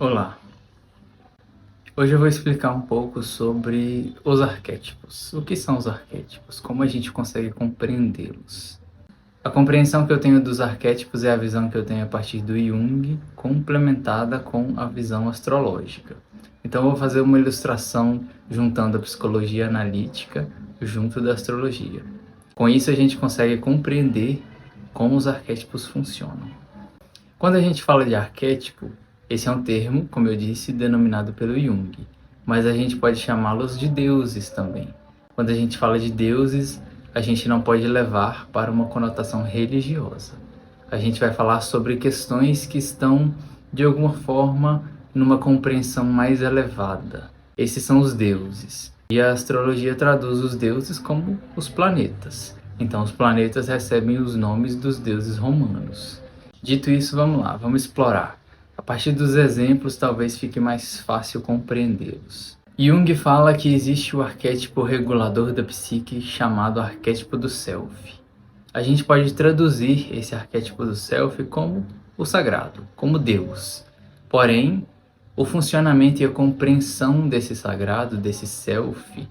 Olá, hoje eu vou explicar um pouco sobre os arquétipos. O que são os arquétipos? Como a gente consegue compreendê-los? A compreensão que eu tenho dos arquétipos é a visão que eu tenho a partir do Jung, complementada com a visão astrológica. Então eu vou fazer uma ilustração juntando a psicologia analítica junto da astrologia. Com isso a gente consegue compreender como os arquétipos funcionam. Quando a gente fala de arquétipo, esse é um termo, como eu disse, denominado pelo Jung, mas a gente pode chamá-los de deuses também. Quando a gente fala de deuses, a gente não pode levar para uma conotação religiosa. A gente vai falar sobre questões que estão, de alguma forma, numa compreensão mais elevada. Esses são os deuses. E a astrologia traduz os deuses como os planetas. Então, os planetas recebem os nomes dos deuses romanos. Dito isso, vamos lá, vamos explorar. A partir dos exemplos, talvez fique mais fácil compreendê-los. Jung fala que existe o arquétipo regulador da psique chamado arquétipo do Self. A gente pode traduzir esse arquétipo do Self como o sagrado, como Deus. Porém, o funcionamento e a compreensão desse sagrado, desse Self,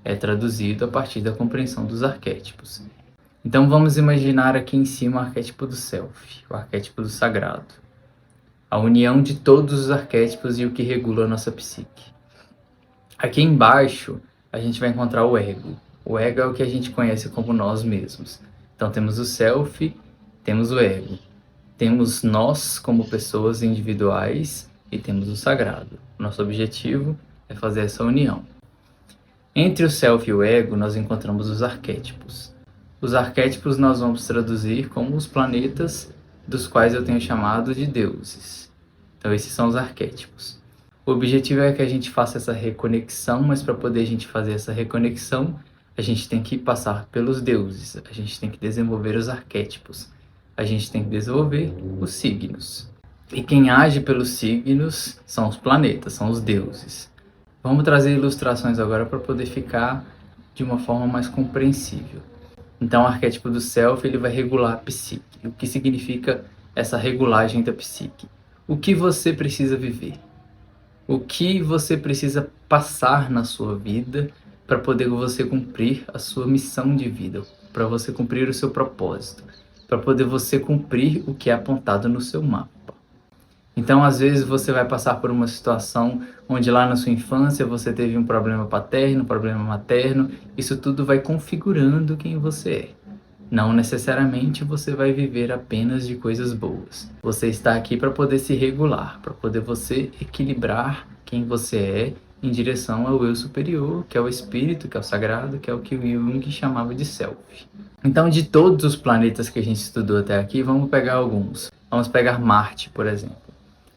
é traduzido a partir da compreensão dos arquétipos. Então vamos imaginar aqui em cima o arquétipo do Self, o arquétipo do sagrado. A união de todos os arquétipos e o que regula a nossa psique. Aqui embaixo, a gente vai encontrar o ego. O ego é o que a gente conhece como nós mesmos. Então temos o self, temos o ego. Temos nós como pessoas individuais e temos o sagrado. Nosso objetivo é fazer essa união. Entre o self e o ego, nós encontramos os arquétipos. Os arquétipos nós vamos traduzir como os planetas, dos quais eu tenho chamado de deuses. Então esses são os arquétipos. O objetivo é que a gente faça essa reconexão, mas para poder a gente fazer essa reconexão, a gente tem que passar pelos deuses, a gente tem que desenvolver os arquétipos, a gente tem que desenvolver os signos. E quem age pelos signos são os planetas, são os deuses. Vamos trazer ilustrações agora para poder ficar de uma forma mais compreensível. Então, o arquétipo do Self ele vai regular a psique. O que significa essa regulagem da psique? O que você precisa viver? O que você precisa passar na sua vida para poder você cumprir a sua missão de vida, para você cumprir o seu propósito, para poder você cumprir o que é apontado no seu mapa. Então, às vezes, você vai passar por uma situação onde lá na sua infância você teve um problema paterno, um problema materno. Isso tudo vai configurando quem você é. Não necessariamente você vai viver apenas de coisas boas. Você está aqui para poder se regular, para poder você equilibrar quem você é em direção ao eu superior, que é o espírito, que é o sagrado, que é o que o Jung chamava de self. Então, de todos os planetas que a gente estudou até aqui, vamos pegar alguns. Vamos pegar Marte, por exemplo.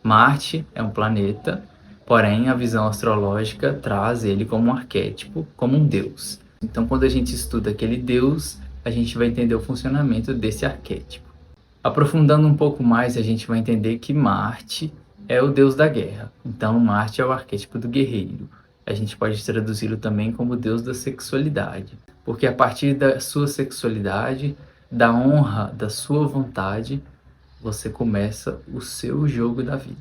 Marte é um planeta, porém a visão astrológica traz ele como um arquétipo, como um deus. Então, quando a gente estuda aquele deus, a gente vai entender o funcionamento desse arquétipo. Aprofundando um pouco mais, a gente vai entender que Marte é o deus da guerra. Então, Marte é o arquétipo do guerreiro. A gente pode traduzi-lo também como deus da sexualidade, porque a partir da sua sexualidade, da honra, da sua vontade, você começa o seu jogo da vida.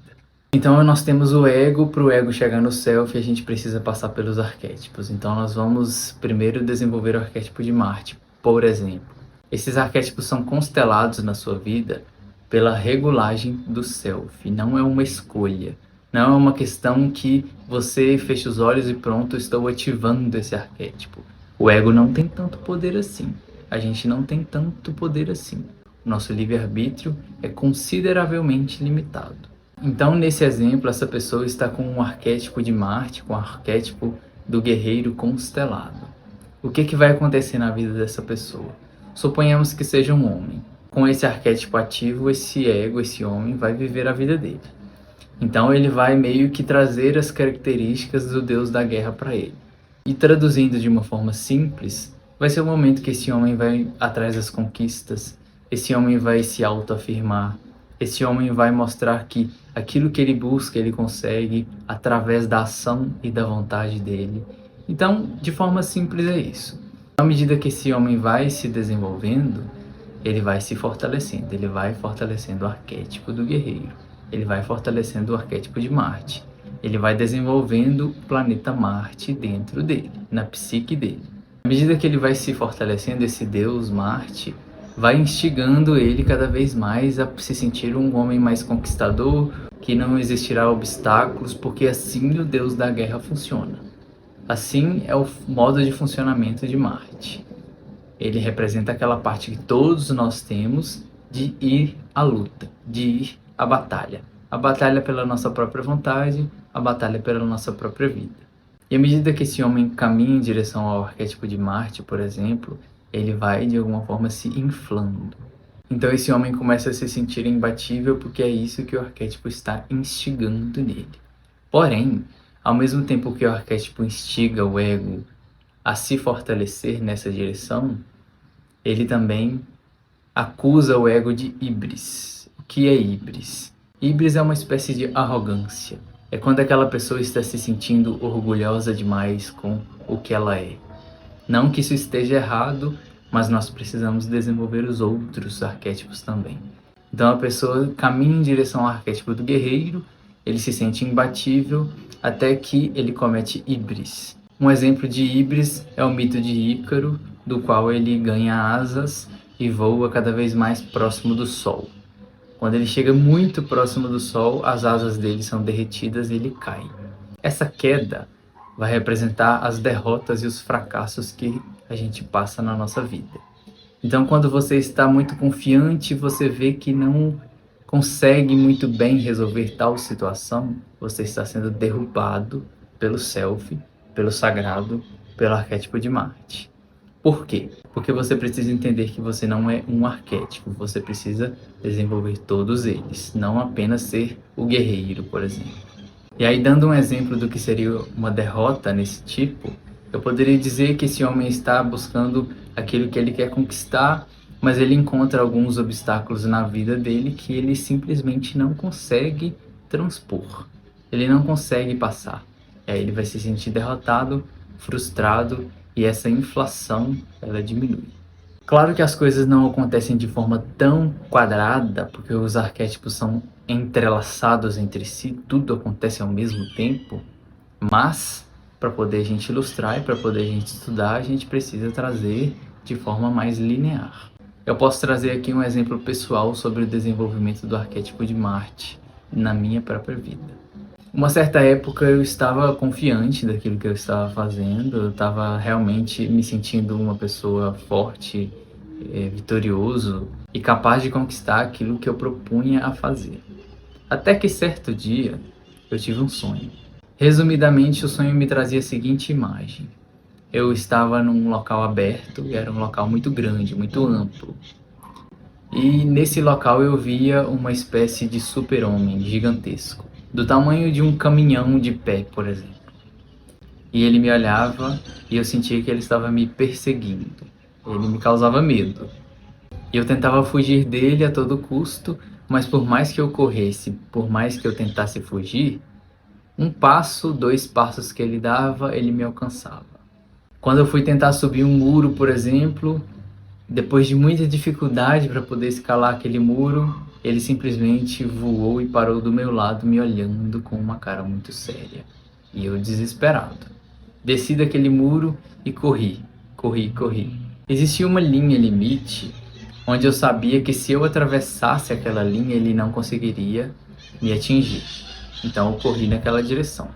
Então nós temos o ego, para o ego chegar no self a gente precisa passar pelos arquétipos. Então nós vamos primeiro desenvolver o arquétipo de Marte, por exemplo. Esses arquétipos são constelados na sua vida pela regulagem do self, não é uma escolha. Não é uma questão que você fecha os olhos e pronto, estou ativando esse arquétipo. O ego não tem tanto poder assim. A gente não tem tanto poder assim. Nosso livre-arbítrio é consideravelmente limitado. Então, nesse exemplo, essa pessoa está com um arquétipo de Marte, com o arquétipo do guerreiro constelado. O que vai acontecer na vida dessa pessoa? Suponhamos que seja um homem. Com esse arquétipo ativo, esse ego, esse homem, vai viver a vida dele. Então, ele vai meio que trazer as características do deus da guerra para ele. E traduzindo de uma forma simples, vai ser o momento que esse homem vai atrás das conquistas. Esse homem vai se autoafirmar, esse homem vai mostrar que aquilo que ele busca, ele consegue através da ação e da vontade dele. Então, de forma simples é isso. À medida que esse homem vai se desenvolvendo, ele vai se fortalecendo, ele vai fortalecendo o arquétipo do guerreiro. ele vai fortalecendo o arquétipo de Marte. Ele vai desenvolvendo o planeta Marte dentro dele, na psique dele. À medida que ele vai se fortalecendo, esse deus Marte vai instigando ele cada vez mais a se sentir um homem mais conquistador, que não existirá obstáculos, porque assim o deus da guerra funciona. Assim é o modo de funcionamento de Marte. Ele representa aquela parte que todos nós temos de ir à luta, de ir à batalha. A batalha pela nossa própria vontade, a batalha pela nossa própria vida. E à medida que esse homem caminha em direção ao arquétipo de Marte, por exemplo, ele vai de alguma forma se inflando. Então esse homem começa a se sentir imbatível porque é isso que o arquétipo está instigando nele. Porém, ao mesmo tempo que o arquétipo instiga o ego a se fortalecer nessa direção, ele também acusa o ego de híbris. O que é híbris? Híbris é uma espécie de arrogância. É quando aquela pessoa está se sentindo orgulhosa demais com o que ela é. Não que isso esteja errado, mas nós precisamos desenvolver os outros arquétipos também. Então a pessoa caminha em direção ao arquétipo do guerreiro, ele se sente imbatível, até que ele comete híbris. Um exemplo de híbris é o mito de Ícaro, do qual ele ganha asas e voa cada vez mais próximo do Sol. Quando ele chega muito próximo do Sol, as asas dele são derretidas e ele cai. Essa queda vai representar as derrotas e os fracassos que a gente passa na nossa vida. Então, quando você está muito confiante, você vê que não consegue muito bem resolver tal situação, você está sendo derrubado pelo self, pelo sagrado, pelo arquétipo de Marte. Por quê? Porque você precisa entender que você não é um arquétipo, você precisa desenvolver todos eles, não apenas ser o guerreiro, por exemplo. E aí, dando um exemplo do que seria uma derrota nesse tipo, eu poderia dizer que esse homem está buscando aquilo que ele quer conquistar, mas ele encontra alguns obstáculos na vida dele que ele simplesmente não consegue transpor, ele não consegue passar. E aí ele vai se sentir derrotado, frustrado, e essa inflação, ela diminui. Claro que as coisas não acontecem de forma tão quadrada, porque os arquétipos são entrelaçados entre si, tudo acontece ao mesmo tempo, mas para poder a gente ilustrar e para poder a gente estudar, a gente precisa trazer de forma mais linear. Eu posso trazer aqui um exemplo pessoal sobre o desenvolvimento do arquétipo de Marte na minha própria vida. Uma certa época eu estava confiante daquilo que eu estava fazendo, eu estava realmente me sentindo uma pessoa forte, vitorioso e capaz de conquistar aquilo que eu propunha a fazer. Até que certo dia eu tive um sonho. Resumidamente, o sonho me trazia a seguinte imagem. Eu estava num local aberto, era um local muito grande, muito amplo. E nesse local eu via uma espécie de super-homem gigantesco, do tamanho de um caminhão de pé, por exemplo. E ele me olhava e eu sentia que ele estava me perseguindo. Ele me causava medo. E eu tentava fugir dele a todo custo, mas por mais que eu corresse, por mais que eu tentasse fugir, um passo, 2 passos que ele dava, ele me alcançava. Quando eu fui tentar subir um muro, por exemplo, depois de muita dificuldade para poder escalar aquele muro, ele simplesmente voou e parou do meu lado, me olhando com uma cara muito séria. E eu desesperado. Desci daquele muro e corri. Existia uma linha limite, onde eu sabia que se eu atravessasse aquela linha, ele não conseguiria me atingir. Então eu corri naquela direção.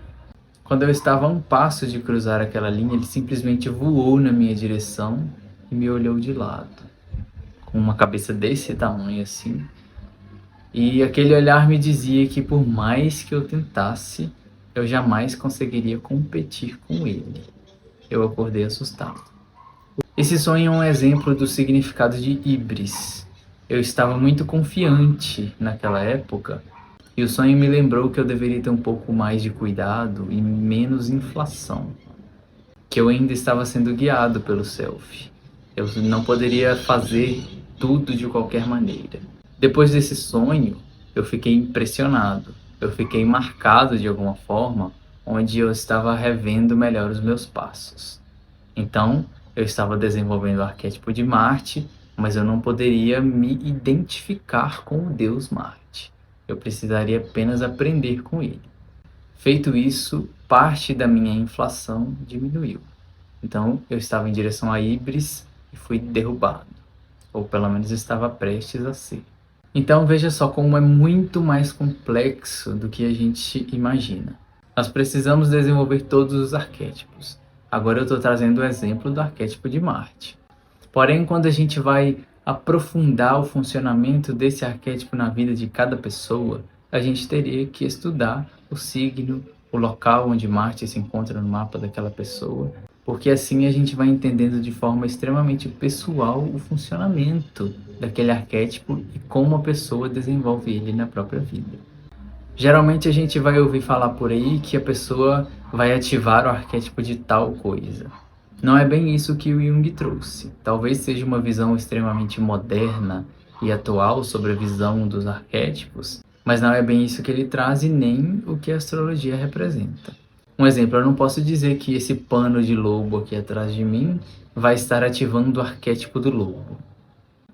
Quando eu estava a um passo de cruzar aquela linha, ele simplesmente voou na minha direção e me olhou de lado, com uma cabeça desse tamanho assim. E aquele olhar me dizia que por mais que eu tentasse, eu jamais conseguiria competir com ele. Eu acordei assustado. Esse sonho é um exemplo do significado de híbris. Eu estava muito confiante naquela época, e o sonho me lembrou que eu deveria ter um pouco mais de cuidado e menos inflação, que eu ainda estava sendo guiado pelo self. Eu não poderia fazer tudo de qualquer maneira. Depois desse sonho, eu fiquei impressionado, eu fiquei marcado de alguma forma, onde eu estava revendo melhor os meus passos. Então, eu estava desenvolvendo o arquétipo de Marte, mas eu não poderia me identificar com o deus Marte. eu precisaria apenas aprender com ele. Feito isso, parte da minha inflação diminuiu. Então, eu estava em direção a Ibris e fui derrubado, ou pelo menos estava prestes a ser. Então, veja só como é muito mais complexo do que a gente imagina. Nós precisamos desenvolver todos os arquétipos. Agora eu estou trazendo o exemplo do arquétipo de Marte. Porém, quando a gente vai aprofundar o funcionamento desse arquétipo na vida de cada pessoa, a gente teria que estudar o signo, o local onde Marte se encontra no mapa daquela pessoa, porque assim a gente vai entendendo de forma extremamente pessoal o funcionamento daquele arquétipo e como a pessoa desenvolve ele na própria vida. Geralmente a gente vai ouvir falar por aí que a pessoa vai ativar o arquétipo de tal coisa. Não é bem isso que o Jung trouxe. Talvez seja uma visão extremamente moderna e atual sobre a visão dos arquétipos, mas não é bem isso que ele traz e nem o que a astrologia representa. Um exemplo, eu não posso dizer que esse pano de lobo aqui atrás de mim vai estar ativando o arquétipo do lobo.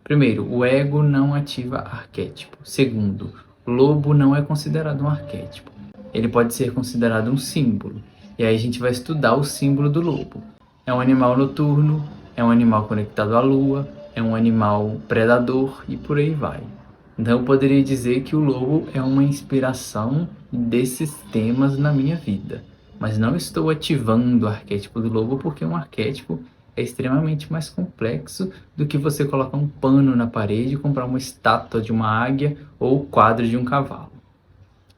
Primeiro, o ego não ativa arquétipo. Segundo, o lobo não é considerado um arquétipo. Ele pode ser considerado um símbolo. E aí a gente vai estudar o símbolo do lobo. É um animal noturno, é um animal conectado à lua, é um animal predador e por aí vai. Então eu poderia dizer que o lobo é uma inspiração desses temas na minha vida. Mas não estou ativando o arquétipo do lobo porque um arquétipo é extremamente mais complexo do que você colocar um pano na parede e comprar uma estátua de uma águia ou o quadro de um cavalo.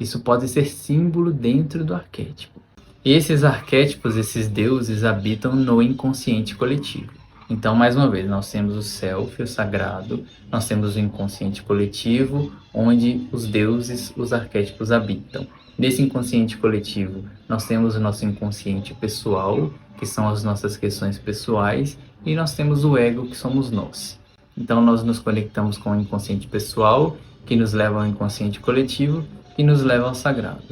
Isso pode ser símbolo dentro do arquétipo. E esses arquétipos, esses deuses, habitam no inconsciente coletivo. Então, mais uma vez, nós temos o self, o sagrado, nós temos o inconsciente coletivo, onde os deuses, os arquétipos habitam. Nesse inconsciente coletivo, nós temos o nosso inconsciente pessoal, que são as nossas questões pessoais, e nós temos o ego, que somos nós. Então, nós nos conectamos com o inconsciente pessoal, que nos leva ao inconsciente coletivo, que nos leva ao sagrado.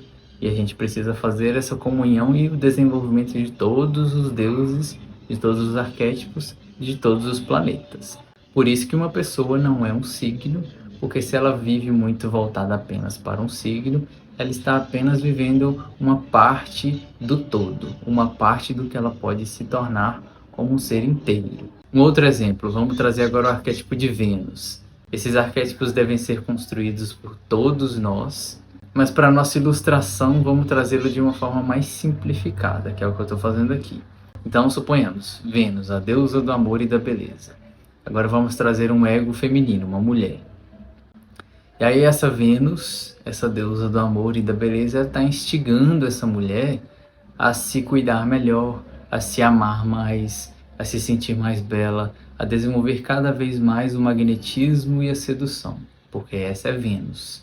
E a gente precisa fazer essa comunhão e o desenvolvimento de todos os deuses, de todos os arquétipos, de todos os planetas. Por isso que uma pessoa não é um signo, porque se ela vive muito voltada apenas para um signo, ela está apenas vivendo uma parte do todo, uma parte do que ela pode se tornar como um ser inteiro. Um outro exemplo, vamos trazer agora o arquétipo de Vênus. Esses arquétipos devem ser construídos por todos nós, mas para nossa ilustração vamos trazê-lo de uma forma mais simplificada, que é o que eu estou fazendo aqui. Então suponhamos, Vênus, a deusa do amor e da beleza. Agora vamos trazer um ego feminino, uma mulher. E aí essa Vênus, essa deusa do amor e da beleza, está instigando essa mulher a se cuidar melhor, a se amar mais, a se sentir mais bela, a desenvolver cada vez mais o magnetismo e a sedução, porque essa é Vênus.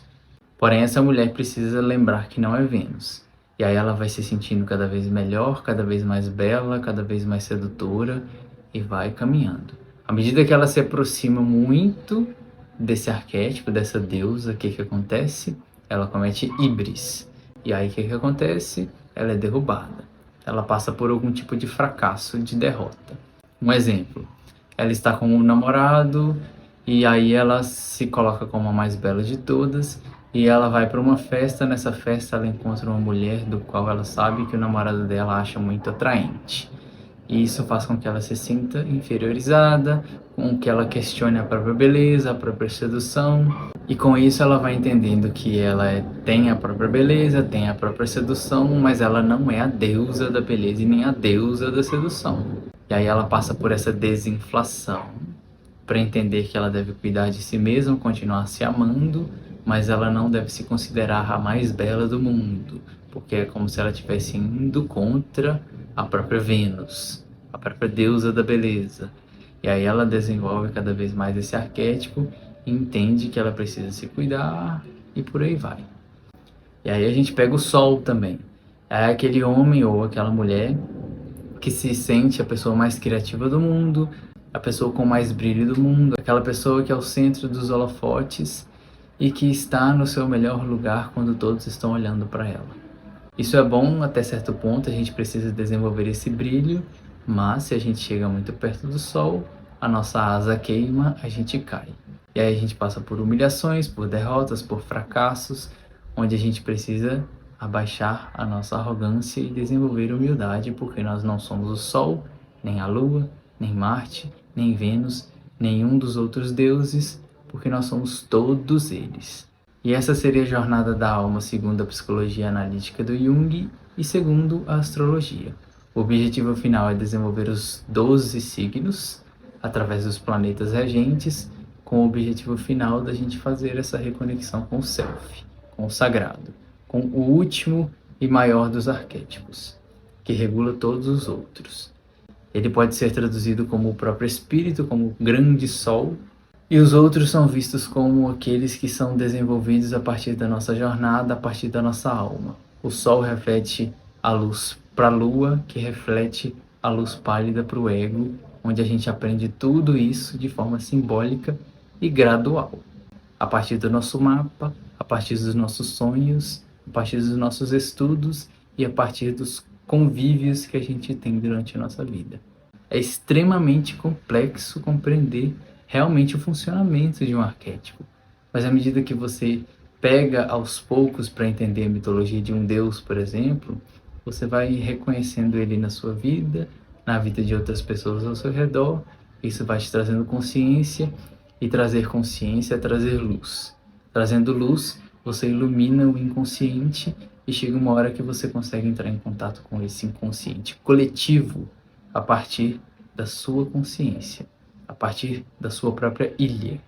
Porém, essa mulher precisa lembrar que não é Vênus. E aí ela vai se sentindo cada vez melhor, cada vez mais bela, cada vez mais sedutora e vai caminhando. À medida que ela se aproxima muito desse arquétipo, dessa deusa, o que acontece? Ela comete híbris. E aí o que acontece? Ela é derrubada. Ela passa por algum tipo de fracasso, de derrota. Um exemplo, ela está com um namorado e aí ela se coloca como a mais bela de todas e ela vai para uma festa. Nessa festa ela encontra uma mulher do qual ela sabe que o namorado dela acha muito atraente. E isso faz com que ela se sinta inferiorizada, com que ela questione a própria beleza, a própria sedução. E com isso ela vai entendendo que ela tem a própria beleza, tem a própria sedução, mas ela não é a deusa da beleza e nem a deusa da sedução. E aí ela passa por essa desinflação para entender que ela deve cuidar de si mesma, continuar se amando, mas ela não deve se considerar a mais bela do mundo, porque é como se ela estivesse indo contra a própria Vênus, a própria deusa da beleza. E aí ela desenvolve cada vez mais esse arquétipo e entende que ela precisa se cuidar e por aí vai. E aí a gente pega o Sol também. É aquele homem ou aquela mulher que se sente a pessoa mais criativa do mundo, a pessoa com mais brilho do mundo, aquela pessoa que é o centro dos holofotes e que está no seu melhor lugar quando todos estão olhando para ela. Isso é bom até certo ponto, a gente precisa desenvolver esse brilho, mas se a gente chega muito perto do Sol, a nossa asa queima, a gente cai. E aí a gente passa por humilhações, por derrotas, por fracassos, onde a gente precisa abaixar a nossa arrogância e desenvolver humildade, porque nós não somos o Sol, nem a Lua, nem Marte, nem Vênus, nenhum dos outros deuses, porque nós somos todos eles. E essa seria a jornada da alma segundo a psicologia analítica do Jung e segundo a astrologia. O objetivo final é desenvolver os 12 signos através dos planetas regentes, com o objetivo final da gente fazer essa reconexão com o self, com o sagrado, com o último e maior dos arquétipos, que regula todos os outros. Ele pode ser traduzido como o próprio espírito, como o grande sol, e os outros são vistos como aqueles que são desenvolvidos a partir da nossa jornada, a partir da nossa alma. O sol reflete a luz para a lua, que reflete a luz pálida para o ego, onde a gente aprende tudo isso de forma simbólica e gradual. A partir do nosso mapa, a partir dos nossos sonhos, a partir dos nossos estudos e a partir dos convívios que a gente tem durante a nossa vida. É extremamente complexo compreender realmente o funcionamento de um arquétipo, mas à medida que você pega aos poucos para entender a mitologia de um deus, por exemplo, você vai reconhecendo ele na sua vida, na vida de outras pessoas ao seu redor. Isso vai te trazendo consciência, e trazer consciência é trazer luz. Trazendo luz, você ilumina o inconsciente e chega uma hora que você consegue entrar em contato com esse inconsciente coletivo a partir da sua consciência, a partir da sua própria ilha.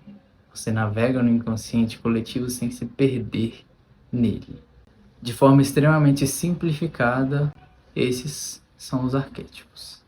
Você navega no inconsciente coletivo sem se perder nele. De forma extremamente simplificada, esses são os arquétipos.